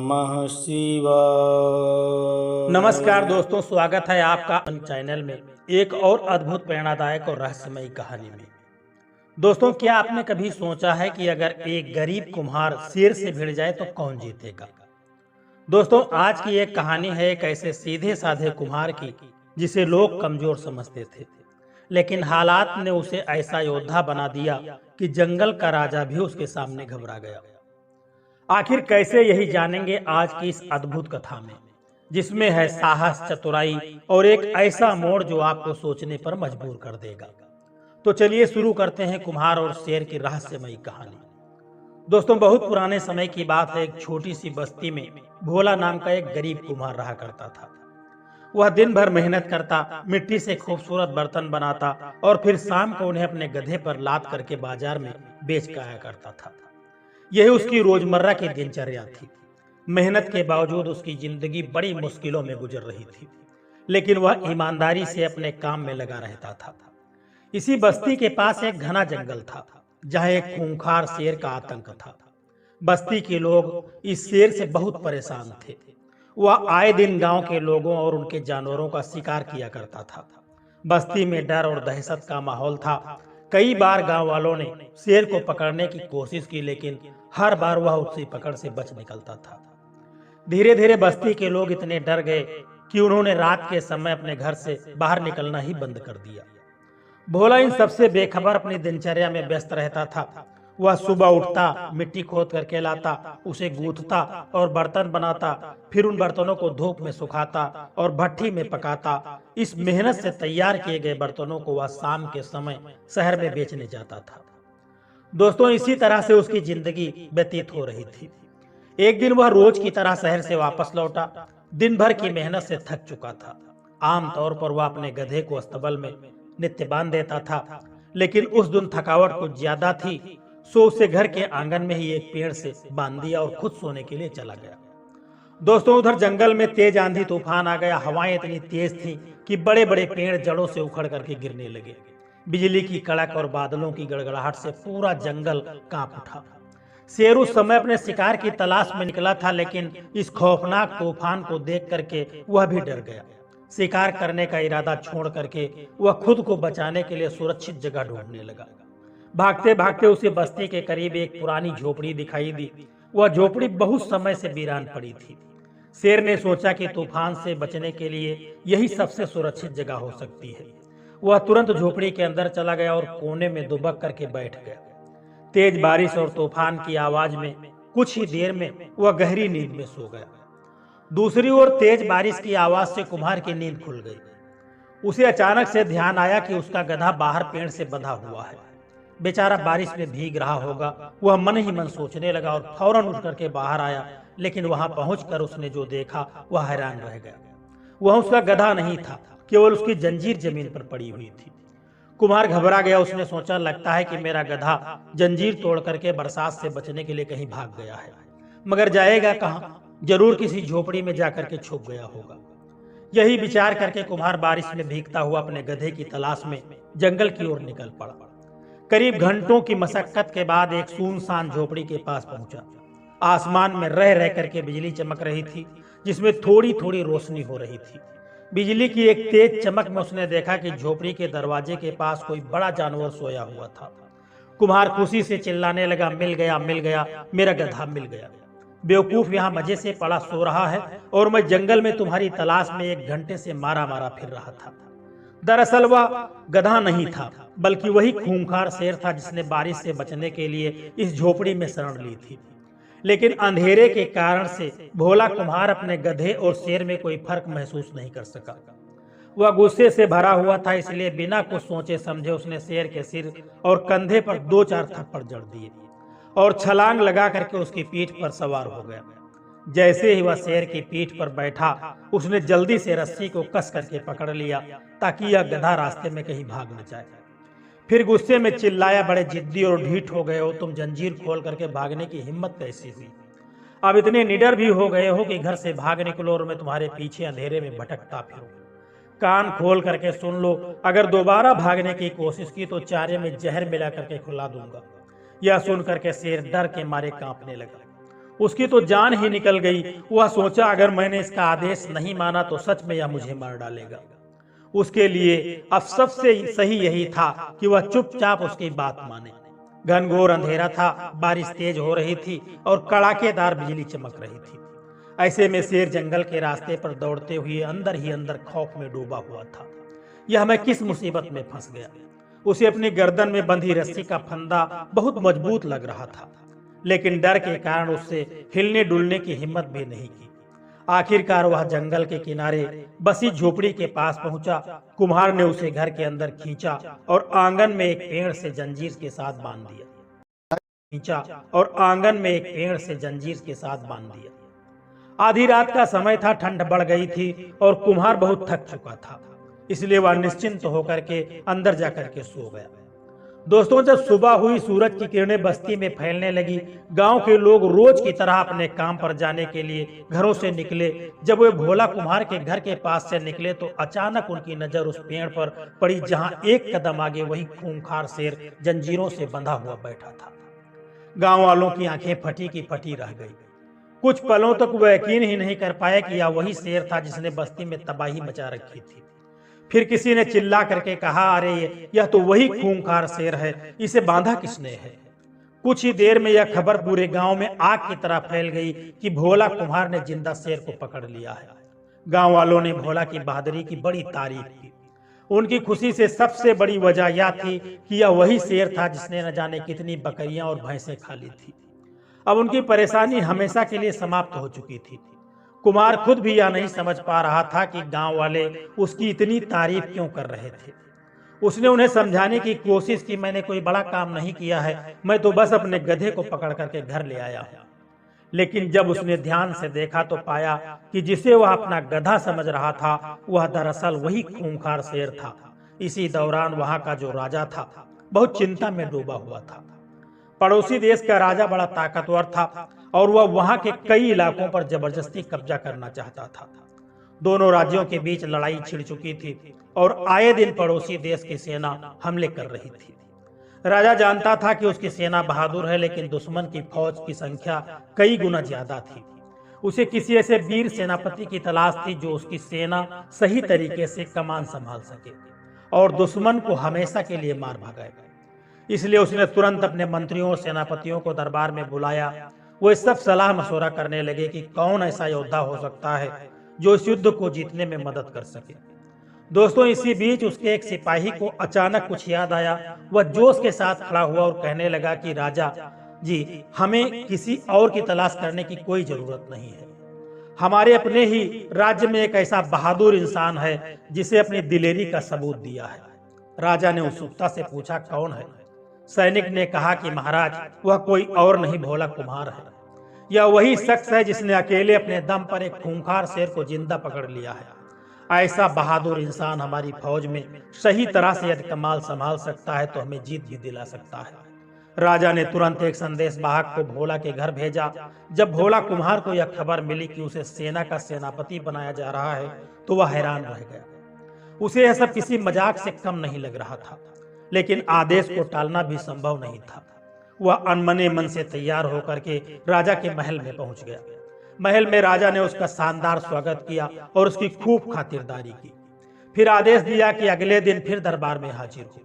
नमः शिवाय। नमस्कार दोस्तों, स्वागत है आपका चैनल में एक और अद्भुत प्रेरणादायक और रहस्यमयी कहानी में। दोस्तों, क्या आपने कभी सोचा है कि अगर एक गरीब कुम्हार शेर से भिड़ जाए तो कौन जीतेगा? दोस्तों, आज की एक कहानी है एक ऐसे सीधे साधे कुम्हार की जिसे लोग कमजोर समझते थे, लेकिन हालात ने उसे ऐसा योद्धा बना दिया कि जंगल का राजा भी उसके सामने घबरा गया। आखिर कैसे, यही जानेंगे आज की इस अद्भुत कथा में, जिसमें है साहस, चतुराई और एक ऐसा मोड़ जो आपको सोचने पर मजबूर कर देगा। तो चलिए शुरू करते हैं कुम्हार और शेर की रहस्यमयी कहानी। दोस्तों, बहुत पुराने समय की बात है। एक छोटी सी बस्ती में भोला नाम का एक गरीब कुम्हार रहा करता था। वह दिन भर मेहनत करता, मिट्टी से खूबसूरत बर्तन बनाता और फिर शाम को उन्हें अपने गधे पर लाद करके बाजार में बेच कर आया करता था। यही उसकी रोजमर्रा की दिनचर्या थी। मेहनत के बावजूद उसकी जिंदगी बड़ी मुश्किलों में गुजर रही थी, लेकिन वह ईमानदारी से अपने काम में लगा रहता था। इसी बस्ती के पास एक घना जंगल था, जहाँ एक खूंखार शेर का आतंक था। बस्ती के लोग इस शेर से बहुत परेशान थे। वह आए दिन गांव के लोगों और उनके जानवरों का शिकार किया करता था। बस्ती में डर और दहशत का माहौल था। कई बार गांव वालों ने शेर को पकड़ने की कोशिश की, लेकिन हर बार वह उसकी पकड़ से बच निकलता था। धीरे धीरे बस्ती के लोग इतने डर गए कि उन्होंने रात के समय अपने घर से बाहर निकलना ही बंद कर दिया। भोला इन सबसे बेखबर अपनी दिनचर्या में व्यस्त रहता था। वह सुबह उठता, मिट्टी खोद करके लाता, उसे गूंथता और बर्तन बनाता, फिर उन बर्तनों को धूप में सुखाता और भट्ठी में पकाता। इस मेहनत से तैयार किए गए बर्तनों को वह शाम के समय शहर में बेचने जाता था। दोस्तों, इसी तरह से उसकी जिंदगी व्यतीत हो रही थी। एक दिन वह रोज की तरह शहर से वापस लौटा। दिन भर की मेहनत से थक चुका था। आमतौर पर वह अपने गधे को अस्तबल में नित्य बांध देता था, लेकिन उस दिन थकावट कुछ ज्यादा थी, सो उसे घर के आंगन में ही एक पेड़ से बांध दिया और खुद सोने के लिए चला गया। दोस्तों, उधर जंगल में तेज आंधी तूफान आ गया। हवाएं इतनी तेज थी कि बड़े बड़े पेड़ जड़ों से उखड़ करके गिरने लगे। बिजली की कड़क और बादलों की गड़गड़ाहट से पूरा जंगल कांप उठा। शेर उस समय अपने शिकार की तलाश में निकला था, लेकिन इस खौफनाक तूफान को देख करके वह भी डर गया। शिकार करने का इरादा छोड़ करके वह खुद को बचाने के लिए सुरक्षित जगह ढूंढने लगा। भागते भागते उसे बस्ती के करीब एक पुरानी झोपड़ी दिखाई दी। वह झोपड़ी बहुत समय से वीरान पड़ी थी। शेर ने सोचा कि तूफान से बचने के लिए यही सबसे सुरक्षित जगह हो सकती है। वह तुरंत झोपड़ी के अंदर चला गया और कोने में दुबक करके बैठ गया। तेज बारिश और तूफान की आवाज में कुछ ही देर में वह गहरी नींद में सो गया। दूसरी ओर तेज बारिश की आवाज से कुम्हार की नींद खुल गई। उसे अचानक से ध्यान आया कि उसका गधा बाहर पेड़ से बंधा हुआ है। बेचारा बारिश में भीग रहा होगा। वह मन ही मन सोचने लगा और फौरन उठ करके बाहर आया, लेकिन वहां पहुंचकर उसने जो देखा वह हैरान रह गया। वह उसका गधा नहीं था, केवल उसकी जंजीर जमीन पर पड़ी हुई थी। कुम्हार घबरा गया। उसने सोचा, लगता है कि मेरा गधा जंजीर तोड़ करके बरसात से बचने के लिए कहीं भाग गया है, मगर जाएगा कहाँ? जरूर किसी झोपड़ी में जाकर के छुप गया होगा। यही विचार करके कुम्हार बारिश में भीगता हुआ अपने गधे की तलाश में जंगल की ओर निकल पड़ा। करीब घंटों की मशक्कत के बाद एक सुनसान झोपड़ी के पास पहुंचा। आसमान में रह रह करके बिजली चमक रही थी, जिसमें थोड़ी थोड़ी रोशनी हो रही थी। बिजली की एक तेज चमक में उसने देखा कि झोपड़ी के दरवाजे के पास कोई बड़ा जानवर सोया हुआ था। कुम्हार खुशी से चिल्लाने लगा, मिल गया, मिल गया, मेरा गधा मिल गया। बेवकूफ, यहाँ मजे से पड़ा सो रहा है और मैं जंगल में तुम्हारी तलाश में 1 घंटे से मारा मारा फिर रहा था। दरअसल वह गधा नहीं था, बल्कि वही खूंखार शेर था जिसने बारिश से बचने के लिए इस झोपड़ी में शरण ली थी। लेकिन अंधेरे के कारण से भोला कुम्हार अपने गधे और शेर में कोई फर्क महसूस नहीं कर सका। वह गुस्से से भरा हुआ था, इसलिए बिना कुछ सोचे समझे उसने शेर के सिर और कंधे पर 2-4 थप्पड़ जड़ दिए और छलांग लगा करके उसकी पीठ पर सवार हो गया। जैसे ही वह शेर की पीठ पर बैठा, उसने जल्दी से रस्सी को कस करके पकड़ लिया ताकि यह गधा रास्ते में कहीं भाग न जाए। फिर गुस्से में चिल्लाया, बड़े जिद्दी और ढीठ हो गए हो तुम, जंजीर खोल करके भागने की हिम्मत कैसी हुई? अब इतने निडर भी हो गए हो कि घर से भाग निकलो और मैं तुम्हारे पीछे अंधेरे में भटकता फिरूं। कान खोल करके सुन लो, अगर दोबारा भागने की कोशिश की तो चारे में जहर मिला करके खिला दूंगा। यह सुन करके शेर डर के मारे कांपने लगा। उसकी तो जान ही निकल गई। वह सोचा अगर मैंने इसका आदेश नहीं माना तो सच में यह मुझे मार डालेगा। उसके लिए अब सबसे सही यही था कि वह चुपचाप उसकी बात माने। घनघोर अंधेरा था, बारिश तेज हो रही थी और कड़ाकेदार बिजली चमक रही थी। ऐसे में शेर जंगल के रास्ते पर दौड़ते हुए अंदर ही अंदर खौफ में डूबा हुआ था। यह मैं किस मुसीबत में फंस गया। उसे अपनी गर्दन में बंधी रस्सी का फंदा बहुत मजबूत लग रहा था, लेकिन डर के कारण उससे हिलने डुलने की हिम्मत भी नहीं की। आखिरकार वह जंगल के किनारे बसी झोपड़ी के पास पहुंचा। कुम्हार ने उसे घर के अंदर खींचा और आंगन में एक पेड़ से जंजीर के साथ बांध दिया। आधी रात का समय था, ठंड बढ़ गई थी और कुम्हार बहुत थक चुका था, इसलिए वह निश्चिंत होकर के अंदर जाकर के सो गया। दोस्तों, जब सुबह हुई, सूरज की किरणें बस्ती में फैलने लगी। गांव के लोग रोज की तरह अपने काम पर जाने के लिए घरों से निकले। जब वे भोला कुम्हार के घर के पास से निकले तो अचानक उनकी नजर उस पेड़ पर पड़ी जहां एक कदम आगे वही खूंखार शेर जंजीरों से बंधा हुआ बैठा था। गांव वालों की आंखें फटी की फटी रह गई। कुछ पलों तक वह यकीन ही नहीं कर पाया कि यह वही शेर था जिसने बस्ती में तबाही मचा रखी थी। फिर किसी ने चिल्ला करके कहा, अरे यह तो वही खूंखार शेर है, इसे बांधा किसने है। कुछ ही देर में यह खबर पूरे गांव में आग की तरह फैल गई कि भोला कुम्हार ने जिंदा शेर को पकड़ लिया है। गांव वालों ने भोला की बहादुरी की बड़ी तारीफ की। उनकी खुशी से सबसे बड़ी वजह यह थी कि यह वही शेर था जिसने न जाने कितनी बकरियां और भैंसें खा ली थी। अब उनकी परेशानी हमेशा के लिए समाप्त हो चुकी थी। कुमार खुद भी यह नहीं समझ पा रहा था कि गांव वाले उसकी इतनी तारीफ क्यों कर रहे थे। उसने उन्हें समझाने की कोशिश की, मैंने कोई बड़ा काम नहीं किया है, मैं तो बस अपने गधे को पकड़ करके घर ले आया हूं। लेकिन जब उसने ध्यान से देखा तो पाया कि जिसे वह अपना गधा समझ रहा था वह दरअसल वही खूंखार शेर था। इसी दौरान वहां का जो राजा था बहुत चिंता में डूबा हुआ था। पड़ोसी देश का राजा बड़ा ताकतवर था और वह वहां के कई इलाकों पर जबरदस्ती कब्जा करना चाहता था। दोनों राज्यों के बीच लड़ाई छिड़ चुकी थी और आए दिन पड़ोसी देश की सेना हमले कर रही थी। राजा जानता था कि उसकी सेना बहादुर है, लेकिन दुश्मन की फौज की संख्या कई गुना ज्यादा थी। उसे किसी ऐसे वीर सेनापति की तलाश थी जो उसकी सेना सही तरीके से कमान संभाल सके और दुश्मन को हमेशा के लिए मार भगाए। इसलिए उसने तुरंत अपने मंत्रियों और सेनापतियों को दरबार में बुलाया। वो सब सलाह मशवरा करने लगे कि कौन ऐसा योद्धा हो सकता है जो इस युद्ध को जीतने में मदद कर सके। दोस्तों, इसी बीच उसके एक सिपाही को अचानक कुछ याद आया। वह जोश के साथ खड़ा हुआ और कहने लगा कि राजा जी, हमें किसी और की तलाश करने की कोई जरूरत नहीं है। हमारे अपने ही राज्य में एक ऐसा बहादुर इंसान है जिसे अपनी दिलेरी का सबूत दिया है। राजा ने उत्सुकता से पूछा, कौन है? सैनिक ने कहा कि महाराज, वह कोई और नहीं भोला कुम्हार है। यह वही शख्स है जिसने अकेले अपने दम पर एक खूंखार शेर को जिंदा पकड़ लिया है। ऐसा बहादुर इंसान हमारी फौज में सही तरह से यदि कमाल संभाल सकता है तो हमें जीत भी दिला सकता है। राजा ने तुरंत एक संदेश वाहक को भोला के घर भेजा। जब भोला कुम्हार को यह खबर मिली कि उसे सेना का सेनापति बनाया जा रहा है तो वह हैरान रह गया। उसे यह सब किसी मजाक से कम नहीं लग रहा था, लेकिन आदेश को टालना भी संभव नहीं था। वह अनमने मन से तैयार होकर के राजा के महल में पहुंच गया। महल में राजा ने उसका शानदार स्वागत किया और उसकी खूब खातिरदारी की। फिर आदेश दिया कि अगले दिन फिर दरबार में हाजिर हो।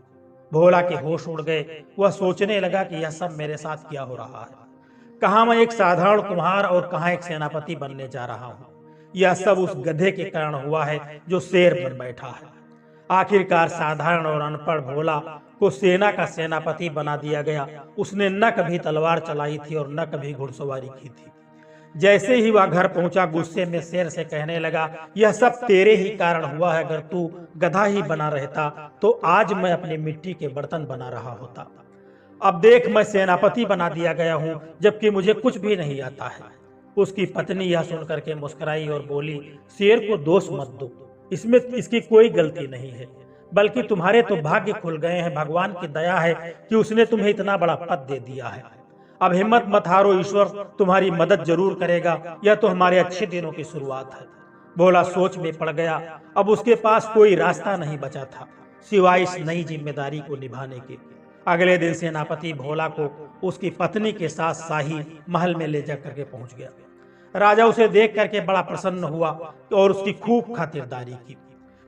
भोला के होश उड़ गए। वह सोचने लगा कि यह सब मेरे साथ क्या हो रहा है। कहाँ मैं एक साधारण कुम्हार और कहाँ एक सेनापति बनने जा रहा हूँ। यह सब उस गधे के कारण हुआ है जो शेर बन बैठा है। आखिरकार साधारण और अनपढ़ भोला को सेना का सेनापति बना दिया गया। उसने न कभी तलवार चलाई थी और न कभी घुड़सवारी की थी। जैसे ही वह घर पहुंचा, गुस्से में शेर से कहने लगा, यह सब तेरे ही कारण हुआ है। अगर तू गधा ही बना रहता तो आज मैं अपने मिट्टी के बर्तन बना रहा होता। अब देख, मैं सेनापति बना दिया गया हूँ जबकि मुझे कुछ भी नहीं आता है। उसकी पत्नी यह सुनकर के मुस्कुराई और बोली, शेर को दोष मत दो, इसमें इसकी कोई गलती नहीं है, बल्कि तुम्हारे तो भाग्य खुल गए हैं। भगवान की दया है कि उसने तुम्हें इतना बड़ा पद दे दिया है। अब हिम्मत मत हारो, ईश्वर तुम्हारी मदद जरूर करेगा। यह तो हमारे अच्छे दिनों की शुरुआत है। भोला सोच में पड़ गया। अब उसके पास कोई रास्ता नहीं बचा था सिवाय इस नई जिम्मेदारी को निभाने के। अगले दिन सेनापति भोला को उसकी पत्नी के साथ शाही महल में ले जाकर के पहुंच गया। राजा उसे देख करके बड़ा प्रसन्न हुआ और उसकी खूब खातिरदारी की।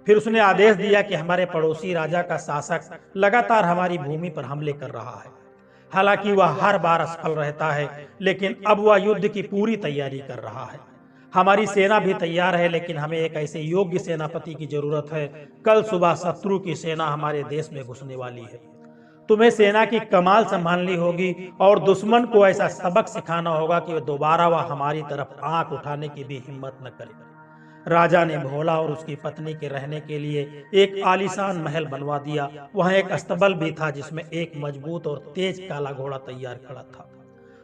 फिर उसने आदेश दिया कि हमारे पड़ोसी राजा का शासक लगातार हमारी भूमि पर हमले कर रहा है। हालांकि वह हर बार असफल रहता है, लेकिन अब वह युद्ध की पूरी तैयारी कर रहा है। हमारी सेना भी तैयार है, लेकिन हमें एक ऐसे योग्य सेनापति की जरूरत है। कल सुबह शत्रु की सेना हमारे देश में घुसने वाली है। तुम्हें सेना की कमाल संभालनी होगी और दुश्मन को ऐसा सबक सिखाना होगा कि दोबारा वह हमारी तरफ आंख उठाने की भी हिम्मत न करे। राजा ने भोला और उसकी पत्नी के रहने के लिए एक आलीशान महल बनवा दिया। वहां एक अस्तबल भी था जिसमें एक मजबूत और तेज काला घोड़ा तैयार खड़ा था,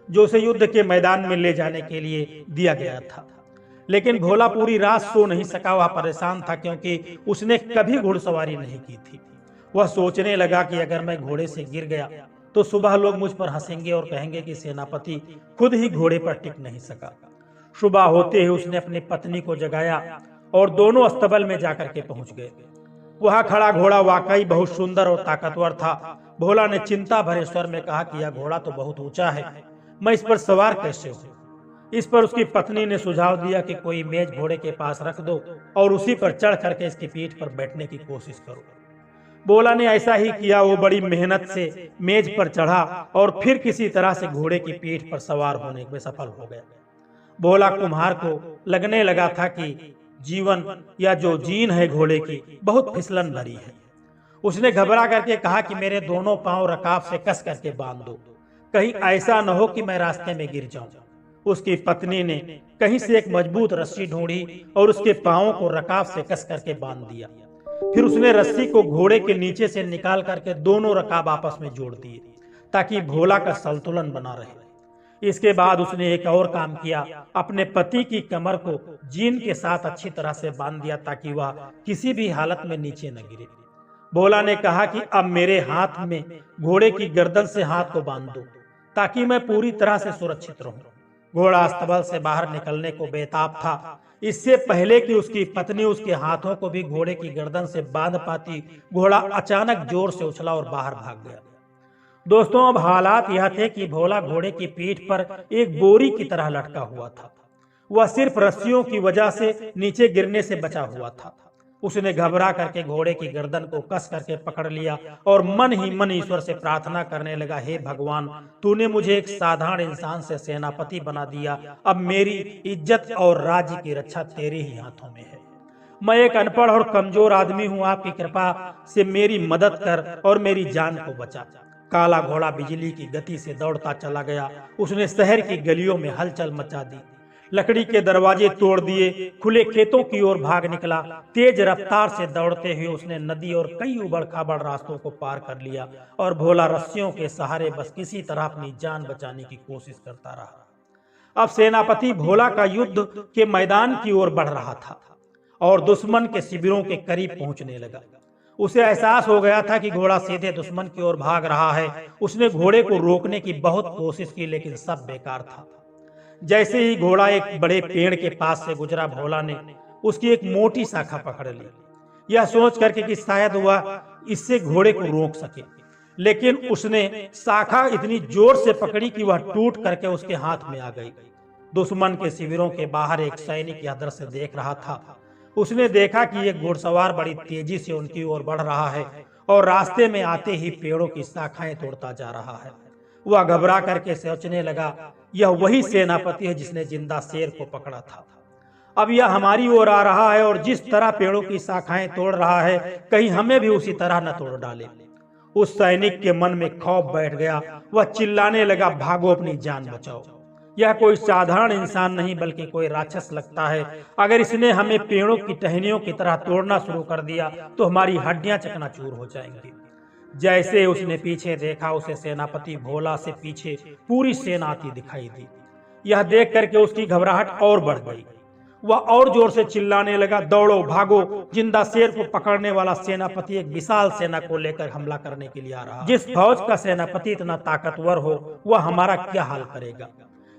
जो उसे युद्ध के मैदान में ले जाने के लिए दिया गया था। लेकिन भोला पूरी रात सो नहीं सका। वह परेशान था क्योंकि उसने कभी घुड़सवारी नहीं की थी। वह सोचने लगा कि अगर मैं घोड़े से गिर गया तो सुबह लोग मुझ पर हंसेंगे और कहेंगे कि सेनापति खुद ही घोड़े पर टिक नहीं सका। सुबह होते ही उसने अपनी पत्नी को जगाया और दोनों अस्तबल में जाकर के पहुंच गए। वहां खड़ा घोड़ा वाकई बहुत सुंदर और ताकतवर था। भोला ने चिंता भरे स्वर में कहा कि यह घोड़ा तो बहुत ऊंचा है, मैं इस पर सवार कैसे हूँ? इस पर उसकी पत्नी ने सुझाव दिया कि कोई मेज घोड़े के पास रख दो और उसी पर चढ़ करके इसकी पीठ पर बैठने की कोशिश करो। भोला ने ऐसा ही किया। वो बड़ी मेहनत से मेज पर चढ़ा और फिर किसी तरह से घोड़े की पीठ पर सवार होने में सफल हो गया। भोला कुम्हार को लगने लगा था कि जीवन या जो जीन है घोड़े की बहुत फिसलन भरी है। उसने घबरा करके कहा कि मेरे दोनों पांव रकाब से कस करके बांध दो, कहीं ऐसा न हो कि मैं रास्ते में गिर जाऊं। उसकी पत्नी ने कहीं से एक मजबूत रस्सी ढूंढी और उसके पांवों को रकाब से कस करके बांध दिया। फिर उसने रस्सी को घोड़े के नीचे से निकाल करके दोनों रकाब आपस में जोड़ दिए ताकि भोला का संतुलन बना रहे। इसके बाद उसने एक और काम किया, अपने पति की कमर को जीन के साथ अच्छी तरह से बांध दिया ताकि वह किसी भी हालत में नीचे न गिरे। भोला ने कहा कि अब मेरे हाथ में घोड़े की गर्दन से हाथ को बांध दो ताकि मैं पूरी तरह से सुरक्षित रहूं। घोड़ा अस्तबल से बाहर निकलने को बेताब था। इससे पहले कि उसकी पत्नी उसके हाथों को भी घोड़े की गर्दन से बांध पाती, घोड़ा अचानक जोर से उछला और बाहर भाग गया। दोस्तों, अब हालात यह थे कि भोला घोड़े की पीठ पर एक बोरी की तरह लटका हुआ था। वह सिर्फ रस्सियों की वजह से नीचे गिरने से बचा हुआ था। उसने घबरा करके घोड़े की गर्दन को कस करके पकड़ लिया और मन ही मन ईश्वर से प्रार्थना करने लगा, हे भगवान, तूने मुझे एक साधारण इंसान से सेनापति बना दिया। अब मेरी इज्जत और राज्य की रक्षा तेरे ही हाथों में है। मैं एक अनपढ़ और कमजोर आदमी हूँ, आपकी कृपा से मेरी मदद कर और मेरी जान को बचा। काला घोड़ा बिजली की गति से दौड़ता चला गया। उसने शहर की गलियों में हलचल मचा दी, लकड़ी के दरवाजे तोड़ दिए, खुले खेतों की ओर भाग निकला। तेज रफ्तार से दौड़ते हुए उसने नदी और कई उबड़ खाबड़ रास्तों को पार कर लिया और भोला रस्सियों के सहारे बस किसी तरह अपनी जान बचाने की कोशिश करता रहा। अब सेनापति भोला का युद्ध के मैदान की ओर बढ़ रहा था और दुश्मन के शिविरों के करीब पहुंचने लगा। उसे एहसास हो गया था कि घोड़ा सीधे दुश्मन की ओर भाग रहा है। उसने घोड़े को रोकने की बहुत कोशिश की, लेकिन सब बेकार था। जैसे ही घोड़ा एक बड़े पेड़ के पास से गुजरा, भोला ने उसकी एक मोटी शाखा पकड़ ली, यह सोच करके कि शायद वह इससे घोड़े को रोक सके। लेकिन उसने शाखा इतनी जोर से पकड़ी कि वह टूट करके उसके हाथ में आ गई। दुश्मन के शिविरों के बाहर एक सैनिक यह दृश्य देख रहा था। उसने देखा कि एक घुड़सवार बड़ी तेजी से उनकी ओर बढ़ रहा है और रास्ते में आते ही पेड़ों की शाखाएं तोड़ता जा रहा है। वह घबरा करके सोचने लगा, यह वही सेनापति है जिसने जिंदा शेर को पकड़ा था। अब यह हमारी ओर आ रहा है और जिस तरह पेड़ों की शाखाएं तोड़ रहा है, कहीं हमें भी उसी तरह न तोड़ डाले। उस सैनिक के मन में खौफ बैठ गया। वह चिल्लाने लगा, भागो, अपनी जान बचाओ। यह कोई साधारण इंसान नहीं बल्कि कोई राक्षस लगता है। अगर इसने हमें पेड़ों की टहनियों की तरह तोड़ना शुरू कर दिया तो हमारी हड्डियां चकनाचूर हो जाएंगी। जैसे उसने पीछे देखा, उसे सेनापति भोला से पीछे पूरी सेना आती दिखाई दी। यह देख करके उसकी घबराहट और बढ़ गई। वह और जोर से चिल्लाने लगा, दौड़ो, भागो, जिंदा शेर को पकड़ने वाला सेनापति एक विशाल सेना को लेकर हमला करने के लिए आ रहा है। जिस फौज का सेनापति इतना ताकतवर हो, वह हमारा क्या हाल करेगा।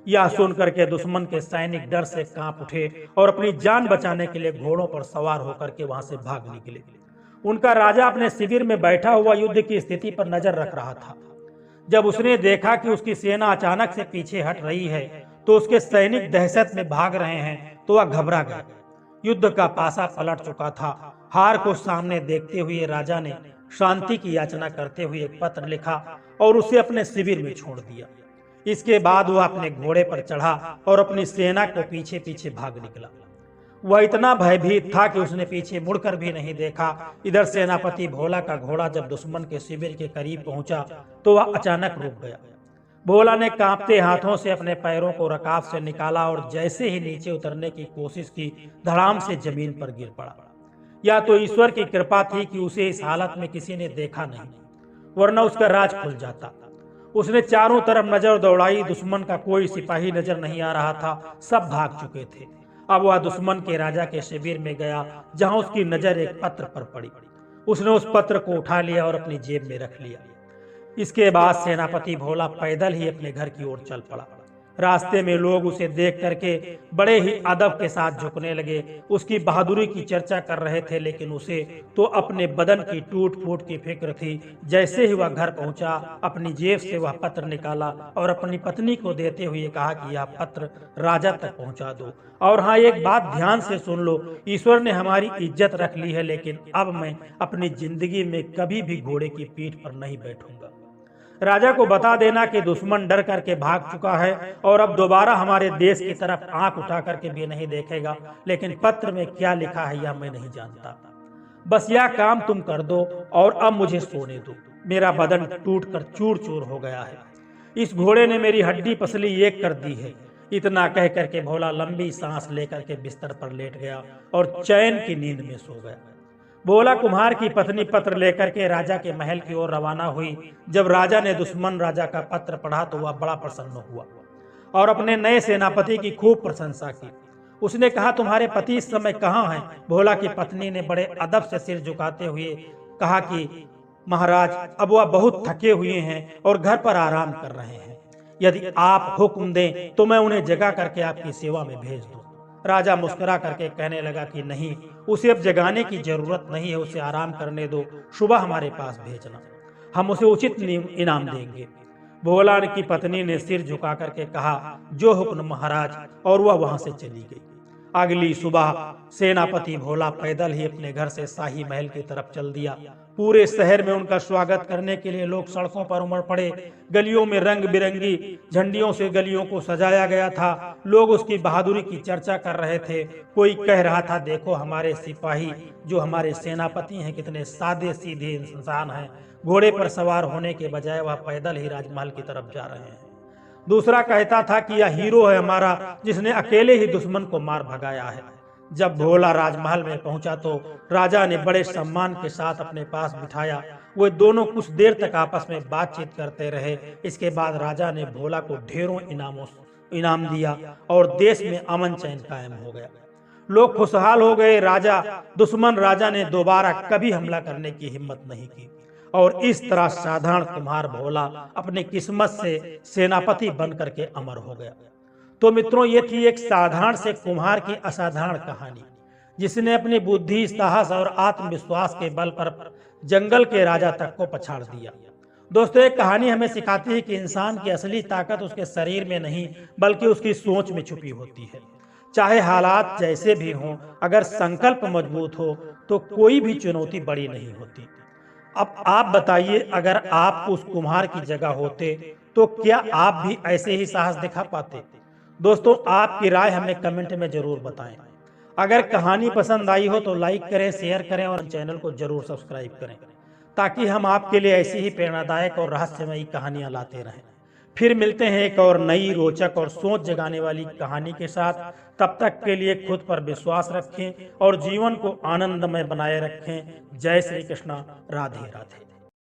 यह सुनकर के दुश्मन के सैनिक डर से कांप उठे और अपनी जान बचाने के लिए घोड़ों पर सवार होकर के वहां से भाग निकले। उनका राजा अपने शिविर में बैठा हुआ युद्ध की स्थिति पर नजर रख रहा था। जब उसने देखा कि उसकी सेना अचानक से पीछे हट रही है तो उसके सैनिक दहशत में भाग रहे हैं, तो वह घबरा गया। युद्ध का पासा पलट चुका था। हार को सामने देखते हुए राजा ने शांति की याचना करते हुए एक पत्र लिखा और उसे अपने शिविर में छोड़ दिया। इसके बाद वह अपने घोड़े पर चढ़ा और अपनी सेना को पीछे पीछे भाग निकला। वह इतना भयभीत था कि उसने पीछे मुड़कर भी नहीं देखा। इधर सेनापति भोला का घोड़ा जब दुश्मन के शिविर के करीब पहुंचा तो वह अचानक रुक गया। भोला ने कांपते हाथों से अपने पैरों को रकाब से निकाला और जैसे ही नीचे उतरने की कोशिश की, धड़ाम से जमीन पर गिर पड़ा। या तो ईश्वर की कृपा थी कि उसे इस हालत में किसी ने देखा नहीं, वरना उसका राज खुल जाता। उसने चारों तरफ नजर दौड़ाई, दुश्मन का कोई सिपाही नजर नहीं आ रहा था, सब भाग चुके थे। अब वह दुश्मन के राजा के शिविर में गया, जहां उसकी नजर एक पत्र पर पड़ी। उसने उस पत्र को उठा लिया और अपनी जेब में रख लिया। इसके बाद सेनापति भोला पैदल ही अपने घर की ओर चल पड़ा। रास्ते में लोग उसे देख करके बड़े ही अदब के साथ झुकने लगे, उसकी बहादुरी की चर्चा कर रहे थे, लेकिन उसे तो अपने बदन की टूट फूट की फिक्र थी। जैसे ही वह घर पहुंचा, अपनी जेब से वह पत्र निकाला और अपनी पत्नी को देते हुए कहा कि यह पत्र राजा तक पहुंचा दो। और हाँ, एक बात ध्यान से सुन लो, ईश्वर ने हमारी इज्जत रख ली है, लेकिन अब मैं अपनी जिंदगी में कभी भी घोड़े की पीठ पर नहीं बैठूंगा। राजा को बता देना कि दुश्मन डर करके भाग चुका है और अब दोबारा हमारे देश की तरफ आंख उठा करके भी नहीं देखेगा, लेकिन पत्र में क्या लिखा है यह मैं नहीं जानता। बस यह काम तुम कर दो और अब मुझे सोने दो। मेरा बदन टूटकर चूर चूर हो गया है। इस घोड़े ने मेरी हड्डी पसली एक कर दी है। इतना कह करके भोला लंबी सांस लेकर के बिस्तर पर लेट गया और चैन की नींद में सो गया। भोला कुम्हार की पत्नी पत्र लेकर के राजा के महल की ओर रवाना हुई। जब राजा ने दुश्मन राजा का पत्र पढ़ा तो वह बड़ा प्रसन्न हुआ और अपने नए सेनापति की खूब प्रशंसा की। उसने कहा, तुम्हारे पति इस समय कहाँ हैं? भोला की पत्नी ने बड़े अदब से सिर झुकाते हुए कहा कि महाराज, अब वह बहुत थके हुए हैं और घर पर आराम कर रहे हैं। यदि आप हुक्म दें तो मैं उन्हें जगा करके आपकी सेवा में भेज दूं। राजा मुस्कुरा करके कहने लगा कि नहीं, उसे अब जगाने की जरूरत नहीं है, उसे आराम करने दो, सुबह हमारे पास भेजना, हम उसे उचित इनाम देंगे। भोला की पत्नी ने सिर झुका करके कहा, जो हुक्म महाराज, और वह वहां से चली गई। अगली सुबह सेनापति भोला पैदल ही अपने घर से शाही महल की तरफ चल दिया। पूरे शहर में उनका स्वागत करने के लिए लोग सड़कों पर उमड़ पड़े। गलियों में रंग बिरंगी झंडियों से गलियों को सजाया गया था। लोग उसकी बहादुरी की चर्चा कर रहे थे। कोई कह रहा था, देखो हमारे सिपाही जो हमारे सेनापति हैं कितने सादे सीधे इंसान हैं, घोड़े पर सवार होने के बजाय वह पैदल ही राजमहल की तरफ जा रहे हैं। दूसरा कहता था कि यह हीरो है हमारा, जिसने अकेले ही दुश्मन को मार भगाया है। जब भोला राजमहल में पहुंचा तो राजा ने बड़े सम्मान के साथ अपने पास बिठाया। वे दोनों कुछ देर तक आपस में बातचीत करते रहे। इसके बाद राजा ने भोला को ढेरों इनाम दिया और देश में अमन चैन कायम हो गया। लोग खुशहाल हो गए। दुश्मन राजा ने दोबारा कभी हमला करने की हिम्मत नहीं की और इस तरह साधारण कुम्हार भोला अपनी किस्मत से सेनापति बन करके अमर हो गया। तो मित्रों, ये थी एक साधारण से कुम्हार की असाधारण कहानी, जिसने अपनी बुद्धि, साहस और आत्मविश्वास के बल पर जंगल के राजा तक को पछाड़ दिया। दोस्तों, एक कहानी हमें सिखाती है कि इंसान की असली ताकत उसके शरीर में नहीं बल्कि उसकी सोच में छुपी होती है। चाहे हालात जैसे भी हों, अगर संकल्प मजबूत हो तो कोई भी चुनौती बड़ी नहीं होती। अब आप बताइए, अगर आप उस कुम्हार की जगह होते तो क्या आप भी ऐसे ही साहस दिखा पाते? दोस्तों, आपकी राय हमें कमेंट में जरूर बताएं। अगर कहानी पसंद आई हो तो लाइक करें, शेयर करें और चैनल को जरूर सब्सक्राइब करें, ताकि हम आपके लिए ऐसी ही प्रेरणादायक और रहस्यमयी कहानियां लाते रहें। फिर मिलते हैं एक और नई, रोचक और सोच जगाने वाली कहानी के साथ। तब तक के लिए खुद पर विश्वास रखें और जीवन को आनंदमय बनाए रखें। जय श्री कृष्णा। राधे राधे।